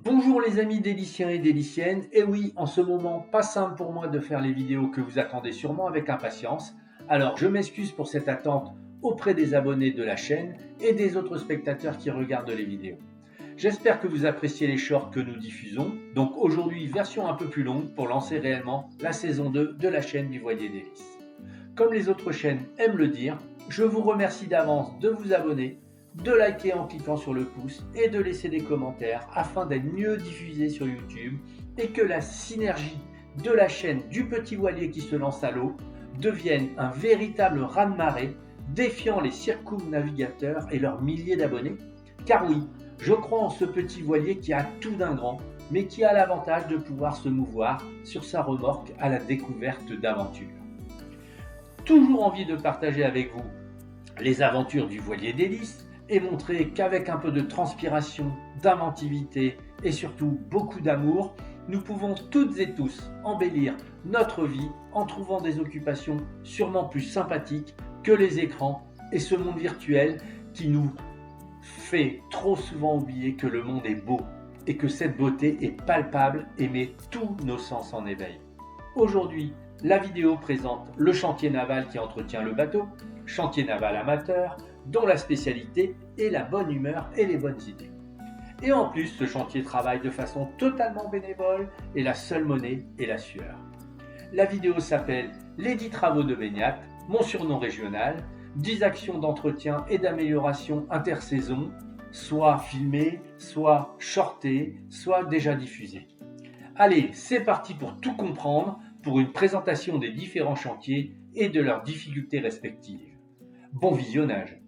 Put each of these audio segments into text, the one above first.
Bonjour les amis déliciens et déliciennes, et oui, en ce moment, pas simple pour moi de faire les vidéos que vous attendez sûrement avec impatience. Alors je m'excuse pour cette attente auprès des abonnés de la chaîne et des autres spectateurs qui regardent les vidéos. J'espère que vous appréciez les shorts que nous diffusons, donc aujourd'hui version un peu plus longue pour lancer réellement la saison 2 de la chaîne du Voilier Délices. Comme les autres chaînes aiment le dire, je vous remercie d'avance de vous abonner, de liker en cliquant sur le pouce et de laisser des commentaires afin d'être mieux diffusé sur YouTube et que la synergie de la chaîne du petit voilier qui se lance à l'eau devienne un véritable raz-de-marée défiant les circumnavigateurs et leurs milliers d'abonnés. Car oui, je crois en ce petit voilier qui a tout d'un grand, mais qui a l'avantage de pouvoir se mouvoir sur sa remorque à la découverte d'aventures. Toujours envie de partager avec vous les aventures du Voilier Délices et montrer qu'avec un peu de transpiration, d'inventivité et surtout beaucoup d'amour, nous pouvons toutes et tous embellir notre vie en trouvant des occupations sûrement plus sympathiques que les écrans et ce monde virtuel qui nous fait trop souvent oublier que le monde est beau et que cette beauté est palpable et met tous nos sens en éveil. Aujourd'hui, la vidéo présente le chantier naval qui entretient le bateau, chantier naval amateur, dont la spécialité est la bonne humeur et les bonnes idées. Et en plus, ce chantier travaille de façon totalement bénévole et la seule monnaie est la sueur. La vidéo s'appelle Les 10 travaux de baignade, mon surnom régional, 10 actions d'entretien et d'amélioration intersaison, soit filmées, soit shortées, soit déjà diffusées. Allez, c'est parti pour tout comprendre pour une présentation des différents chantiers et de leurs difficultés respectives. Bon visionnage.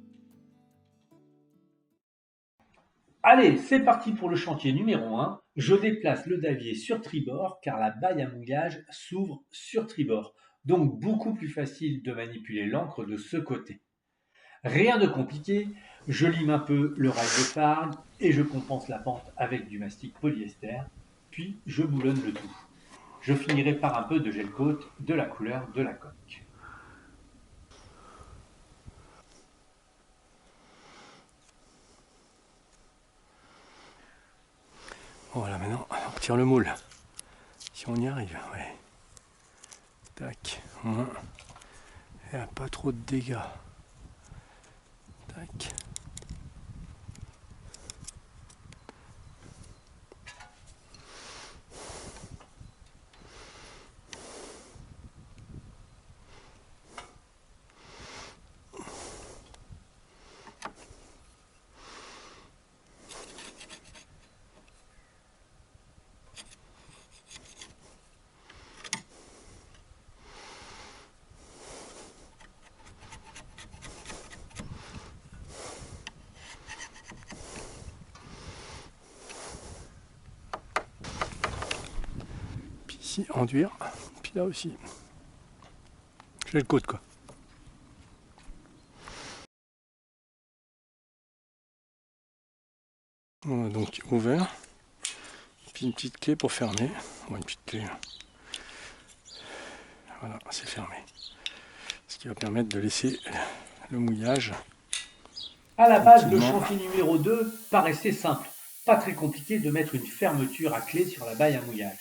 Allez, c'est parti pour le chantier numéro 1. Je déplace le davier sur tribord car la baille à mouillage s'ouvre sur tribord, donc beaucoup plus facile de manipuler l'encre de ce côté. Rien de compliqué, je lime un peu le rail de fargue et je compense la pente avec du mastic polyester, puis je boulonne le tout. Je finirai par un peu de gel coat de la couleur de la coque. Voilà, maintenant on retire le moule. Si on y arrive, ouais. Tac, au moins. Il n'y a pas trop de dégâts. Tac. Puis ici, enduire. Puis là aussi. J'ai le côte quoi. On a donc ouvert. Puis une petite clé pour fermer. Bon, une petite clé. Voilà, c'est fermé. Ce qui va permettre de laisser le mouillage. À la base, le chantier numéro 2 paraissait simple. Pas très compliqué de mettre une fermeture à clé sur la baille à mouillage.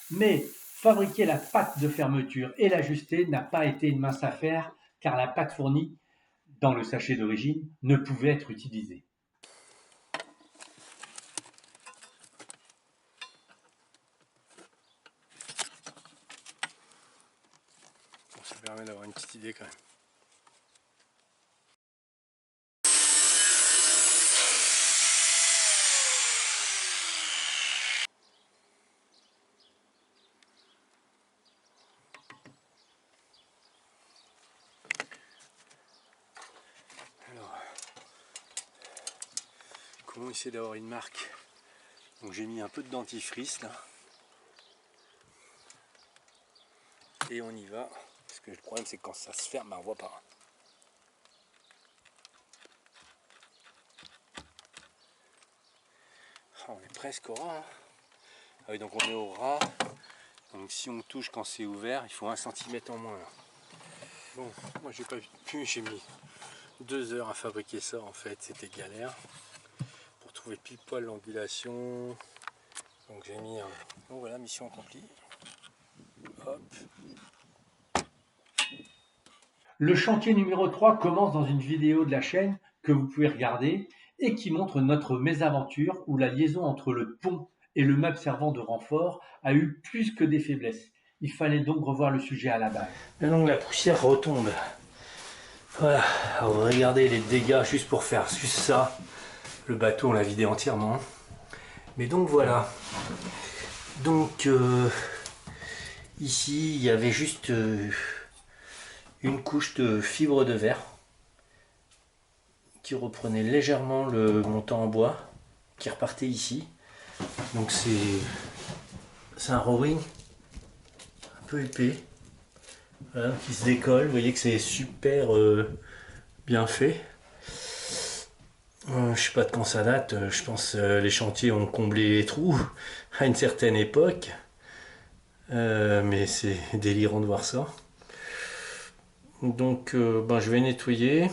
Mais fabriquer la patte de fermeture et l'ajuster n'a pas été une mince affaire car la patte fournie dans le sachet d'origine ne pouvait être utilisée. Bon, ça permet d'avoir une petite idée quand même. Alors, comment essayer d'avoir une marque? Donc j'ai mis un peu de dentifrice là. Et on y va. Parce que le problème c'est que quand ça se ferme, ben, on voit pas. On est presque au ras. Hein. Ah oui, donc on est au ras. Donc si on touche quand c'est ouvert, il faut 1 cm en moins. Là. Bon, moi j'ai pas pu, j'ai mis 2 heures à fabriquer ça en fait, c'était galère. Pour trouver pile poil l'angulation, Donc j'ai mis un... Donc voilà, mission accomplie. Hop. Le chantier numéro 3 commence dans une vidéo de la chaîne que vous pouvez regarder et qui montre notre mésaventure où la liaison entre le pont et le meuble servant de renfort a eu plus que des faiblesses. Il fallait donc revoir le sujet à la base. Et donc la poussière retombe. Voilà, alors regardez les dégâts juste pour faire juste ça. Le bateau on l'a vidé entièrement. Mais donc voilà. Donc ici il y avait juste une couche de fibre de verre qui reprenait légèrement le montant en bois qui repartait ici. Donc c'est un rowing un peu épais, voilà, qui se décolle. Vous voyez que c'est super bien fait. Je sais pas de quand ça date. Je pense les chantiers ont comblé les trous à une certaine époque. Mais c'est délirant de voir ça. Donc je vais nettoyer.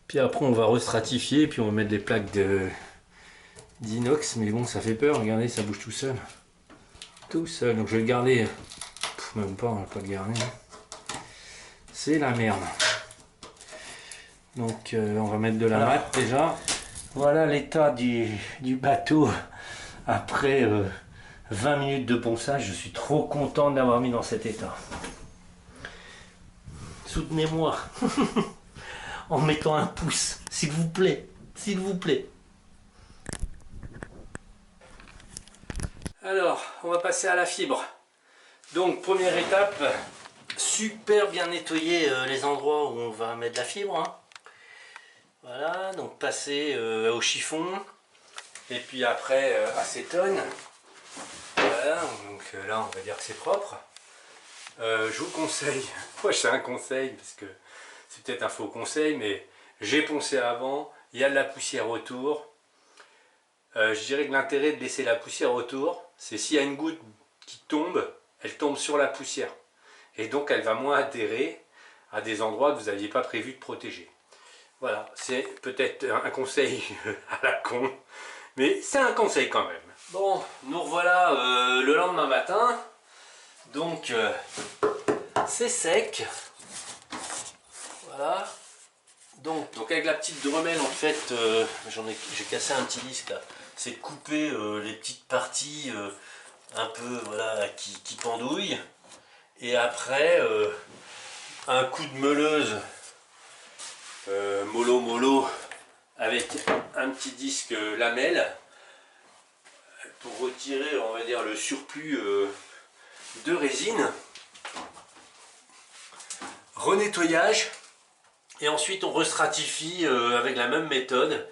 Puis après on va restratifier. Puis on va mettre des plaques d'inox. Mais bon, ça fait peur. Regardez, ça bouge tout seul. Tout seul. Donc je vais le garder. Même pas, on va pas le garder. C'est la merde. Donc on va mettre de la mat déjà. Voilà l'état du bateau après 20 minutes de ponçage. Je suis trop content de l'avoir mis dans cet état. Soutenez-moi en mettant un pouce, s'il vous plaît, s'il vous plaît. Alors, on va passer à la fibre. Donc, première étape, super bien nettoyer les endroits où on va mettre de la fibre. Hein. Voilà, donc passer au chiffon et puis après acétone. Voilà, donc là on va dire que c'est propre. Je vous conseille, moi c'est un conseil parce que c'est peut-être un faux conseil, mais j'ai poncé avant, il y a de la poussière autour. Je dirais que l'intérêt de laisser la poussière autour, c'est s'il y a une goutte qui tombe, elle tombe sur la poussière. Et donc elle va moins adhérer à des endroits que vous n'aviez pas prévu de protéger. Voilà, c'est peut-être un conseil à la con, mais c'est un conseil quand même. Bon, nous revoilà le lendemain matin, donc c'est sec. Voilà. Donc avec la petite dremel en fait, j'ai cassé un petit disque là. C'est de couper les petites parties un peu voilà qui pendouillent. Et après un coup de meuleuse mollo avec un petit disque lamelle pour retirer on va dire le surplus de résine. Renettoyage et ensuite on restratifie avec la même méthode.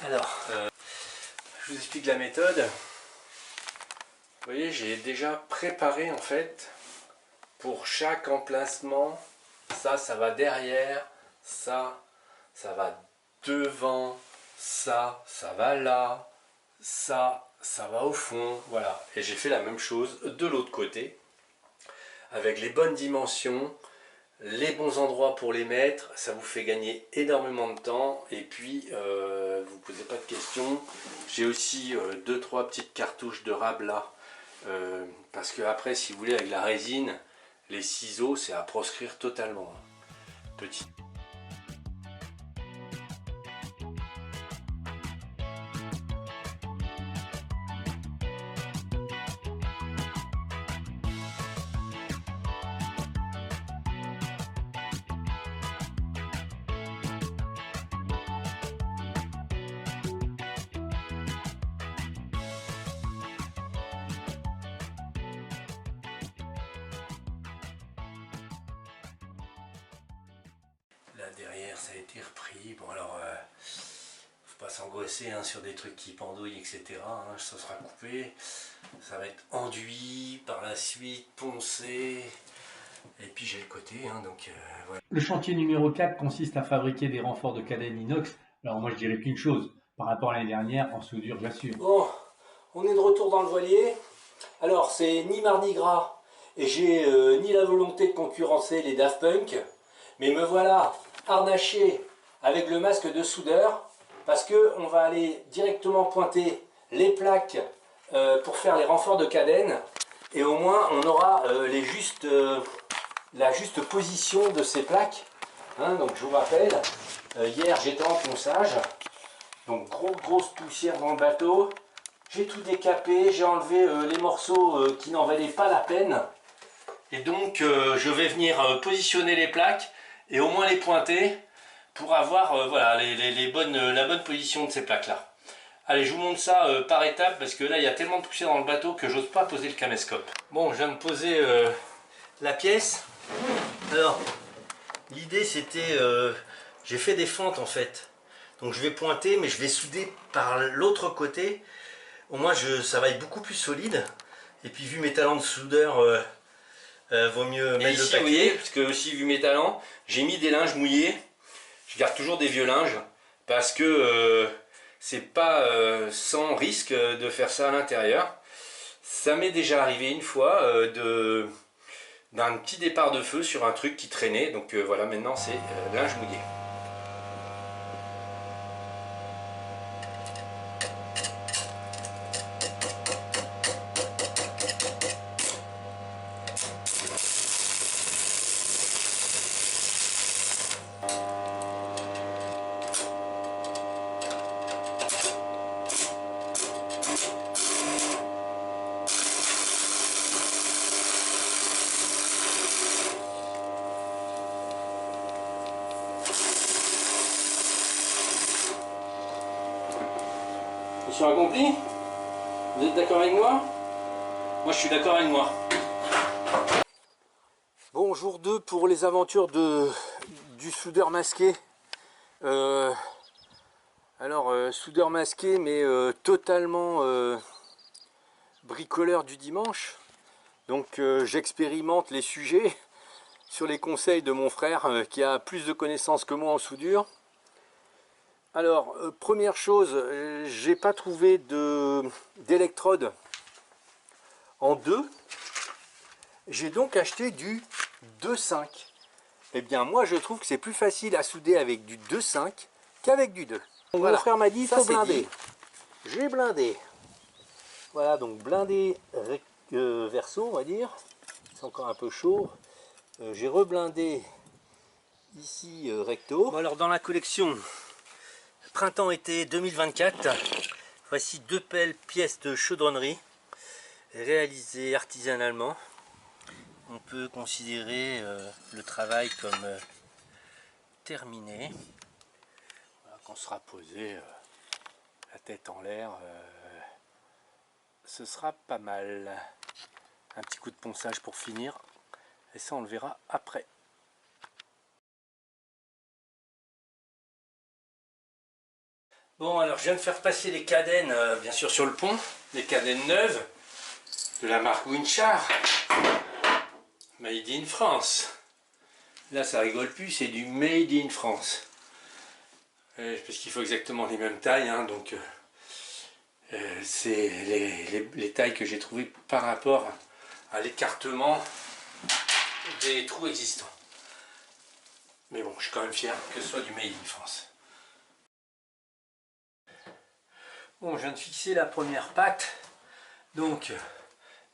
Alors je vous explique la méthode. Vous voyez, j'ai déjà préparé en fait pour chaque emplacement. Ça va derrière, ça va devant, ça va là, ça va au fond, voilà. Et j'ai fait la même chose de l'autre côté, avec les bonnes dimensions, les bons endroits pour les mettre. Ça vous fait gagner énormément de temps, et puis vous ne posez pas de questions. J'ai aussi 2-3 petites cartouches de rabla, parce que après, si vous voulez, avec la résine, les ciseaux, c'est à proscrire totalement. Petit. Là derrière ça a été repris. Bon alors faut pas s'angoisser hein, sur des trucs qui pendouillent etc. Hein, ça sera coupé, ça va être enduit, par la suite poncé. Et puis j'ai le côté hein, donc voilà. Le chantier numéro 4 consiste à fabriquer des renforts de cadène inox. Alors moi je dirais qu'une chose, par rapport à l'année dernière, en soudure j'assure. Bon, on est de retour dans le voilier. Alors c'est ni Mardi Gras et j'ai ni la volonté de concurrencer les Daft Punk, mais me voilà harnaché avec le masque de soudeur parce que on va aller directement pointer les plaques pour faire les renforts de cadène. Et au moins on aura la juste position de ces plaques. Hein, donc je vous rappelle, hier j'étais en ponçage. Donc grosse poussière dans le bateau. J'ai tout décapé, j'ai enlevé les morceaux qui n'en valaient pas la peine. Et donc je vais venir positionner les plaques et au moins les pointer pour avoir voilà, la bonne position de ces plaques là. Allez, je vous montre ça par étapes parce que là il y a tellement de poussière dans le bateau que j'ose pas poser le caméscope. Bon, je viens de poser la pièce. Alors, l'idée c'était, j'ai fait des fentes en fait. Donc je vais pointer mais je vais souder par l'autre côté. Au moins ça va être beaucoup plus solide. Et puis vu mes talents de soudeur, vaut mieux mettre le paquet. Vous voyez, parce que aussi vu mes talents, j'ai mis des linges mouillés. Je garde toujours des vieux linges parce que c'est pas sans risque de faire ça à l'intérieur. Ça m'est déjà arrivé une fois d'un petit départ de feu sur un truc qui traînait. Donc voilà, maintenant c'est linge mouillé. Mission accomplie? Vous êtes d'accord avec moi? Moi je suis d'accord avec moi. Bon, jour 2 pour les aventures du soudeur masqué. Soudeur masqué mais totalement bricoleur du dimanche. Donc j'expérimente les sujets sur les conseils de mon frère qui a plus de connaissances que moi en soudure. Alors, première chose, j'ai pas trouvé d'électrode en 2. J'ai donc acheté du 2,5. Eh bien, moi, je trouve que c'est plus facile à souder avec du 2,5 qu'avec du 2. Donc, voilà. Mon frère m'a dit, il faut blinder. J'ai blindé. Voilà, donc blindé verso, on va dire. C'est encore un peu chaud. J'ai reblindé ici recto. Bon, alors, dans la collection printemps-été 2024, voici 2 pièces de chaudronnerie réalisées artisanalement. On peut considérer le travail comme terminé. Voilà, quand on sera posé la tête en l'air, ce sera pas mal. Un petit coup de ponçage pour finir, et ça on le verra après. Bon, alors je viens de faire passer les cadènes, bien sûr sur le pont, les cadènes neuves de la marque Winchar, Made in France. Là ça rigole plus, c'est du Made in France. Parce qu'il faut exactement les mêmes tailles, hein, donc c'est les tailles que j'ai trouvées par rapport à l'écartement des trous existants. Mais bon, je suis quand même fier que ce soit du Made in France. Bon, je viens de fixer la première patte. Donc,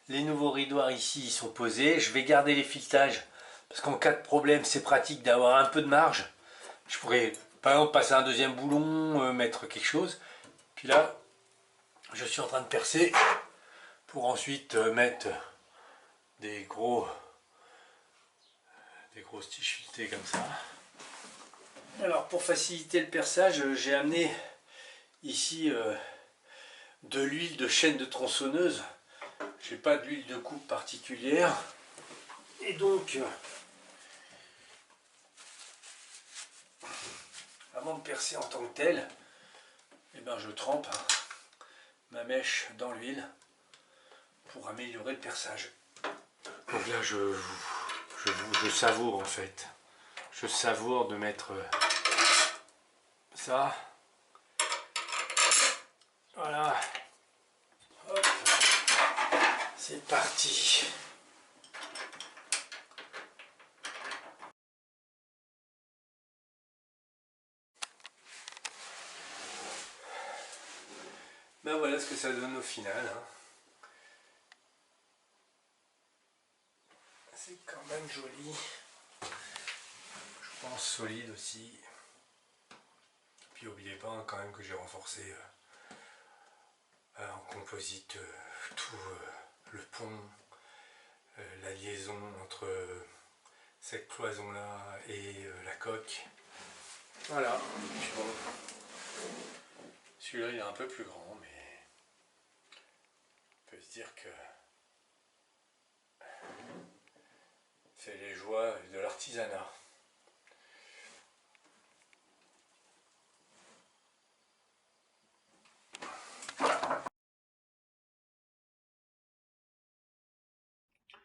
les nouveaux ridoirs ici ils sont posés. Je vais garder les filetages parce qu'en cas de problème, c'est pratique d'avoir un peu de marge. Je pourrais, par exemple, passer un deuxième boulon, mettre quelque chose. Puis là, je suis en train de percer pour ensuite mettre des gros tiges filetées comme ça. Alors, pour faciliter le perçage, j'ai amené ici de l'huile de chaîne de tronçonneuse. J'ai pas d'huile de coupe particulière et donc avant de percer en tant que tel, eh ben, je trempe ma mèche dans l'huile pour améliorer le perçage. Donc là je savoure en fait, je savoure de mettre ça, voilà. Hop. C'est parti. Ben voilà ce que ça donne au final. Hein. c'est quand même joli. Je pense solide aussi. Puis n'oubliez pas quand même que j'ai renforcé en composite tout le pont, la liaison entre cette cloison là et la coque. Voilà. Bon. Celui-là il est un peu plus grand, mais on peut se dire que c'est les joies de l'artisanat.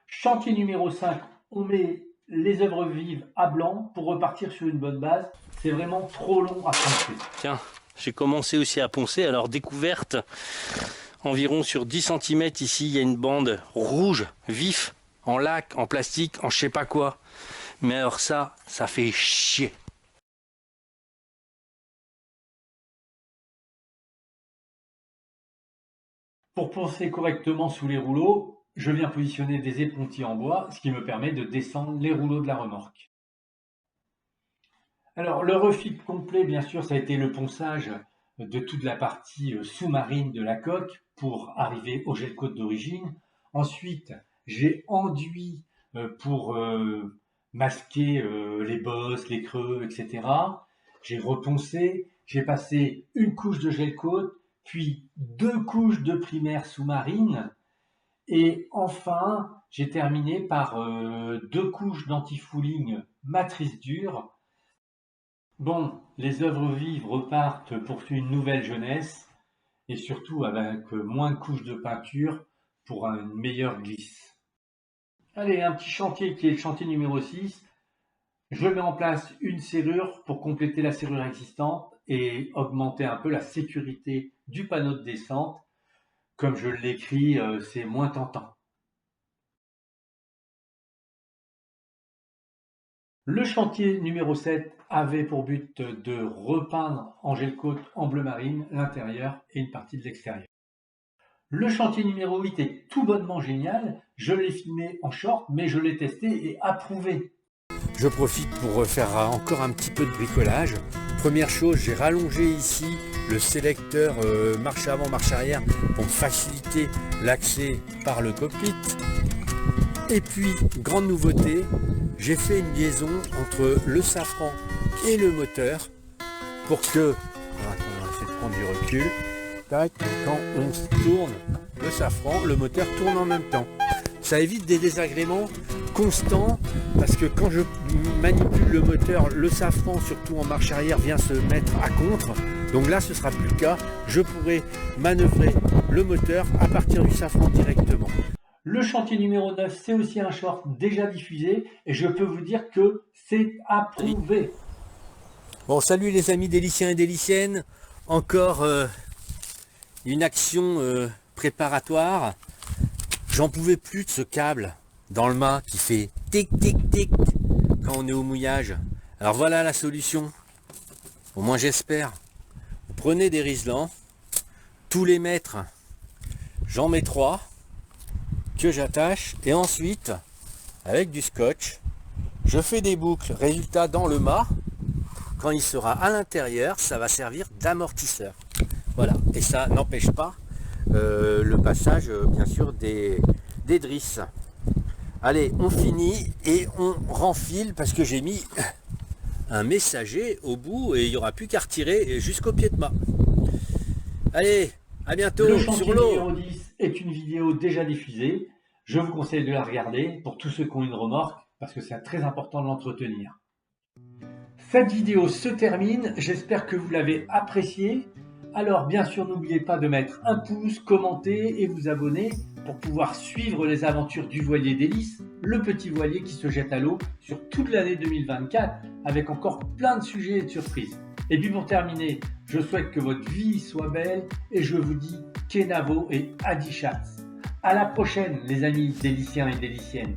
Chantier numéro 5, on met les œuvres vives à blanc pour repartir sur une bonne base. C'est vraiment trop long à poncer. Tiens, j'ai commencé aussi à poncer, alors découverte, environ sur 10 cm ici, il y a une bande rouge, vif, en lac, en plastique, en je sais pas quoi. Mais alors ça fait chier. Pour poncer correctement sous les rouleaux, je viens positionner des épontilles en bois, ce qui me permet de descendre les rouleaux de la remorque. Alors le refit complet, bien sûr, ça a été le ponçage de toute la partie sous-marine de la coque pour arriver au gel coat d'origine. Ensuite, j'ai enduit pour masquer les bosses, les creux, etc. J'ai reponcé, j'ai passé une couche de gel coat, puis 2 couches de primaire sous-marine, et enfin, j'ai terminé par 2 couches d'anti-fouling matrice dure. Bon, les œuvres vives repartent pour une nouvelle jeunesse, et surtout avec moins de couches de peinture pour une meilleure glisse. Allez, un petit chantier qui est le chantier numéro 6. Je mets en place une serrure pour compléter la serrure existante et augmenter un peu la sécurité du panneau de descente. Comme je l'écris, c'est moins tentant. Le chantier numéro 7 avait pour but de repeindre en gel coat en bleu marine l'intérieur et une partie de l'extérieur. Le chantier numéro 8 est tout bonnement génial. Je l'ai filmé en short, mais je l'ai testé et approuvé. Je profite pour faire encore un petit peu de bricolage. Première chose, j'ai rallongé ici le sélecteur marche avant, marche arrière pour faciliter l'accès par le cockpit. Et puis, grande nouveauté, j'ai fait une liaison entre le safran et le moteur pour que, on va essayer de prendre du recul, tac, quand on se tourne le safran, le moteur tourne en même temps. Ça évite des désagréments constants parce que quand je manipule le moteur, le safran, surtout en marche arrière, vient se mettre à contre. Donc là, ce sera plus le cas. Je pourrai manœuvrer le moteur à partir du safran directement. Le chantier numéro 9, c'est aussi un short déjà diffusé et je peux vous dire que c'est approuvé. Bon, salut les amis déliciens et déliciennes. Encore une action préparatoire. J'en pouvais plus de ce câble dans le mât qui fait tic tic tic quand on est au mouillage. Alors voilà la solution. Au moins j'espère. Vous prenez des riselants, tous les mètres, j'en mets 3 que j'attache et ensuite avec du scotch je fais des boucles. Résultat, dans le mât, quand il sera à l'intérieur, ça va servir d'amortisseur. Voilà, et ça n'empêche pas le passage bien sûr des drisses. Allez, on finit et on renfile parce que j'ai mis un messager au bout et il n'y aura plus qu'à retirer jusqu'au pied de mât. Allez, à bientôt. Le chantier sur l'eau numéro 10 est une vidéo déjà diffusée. Je vous conseille de la regarder pour tous ceux qui ont une remorque parce que c'est très important de l'entretenir. Cette vidéo se termine, j'espère que vous l'avez appréciée. Alors bien sûr, n'oubliez pas de mettre un pouce, commenter et vous abonner pour pouvoir suivre les aventures du voilier d'hélice, le petit voilier qui se jette à l'eau sur toute l'année 2024 avec encore plein de sujets et de surprises. Et puis pour terminer, je souhaite que votre vie soit belle et je vous dis Kenavo et Adi Schatz. À la prochaine les amis déliciens et déliciennes.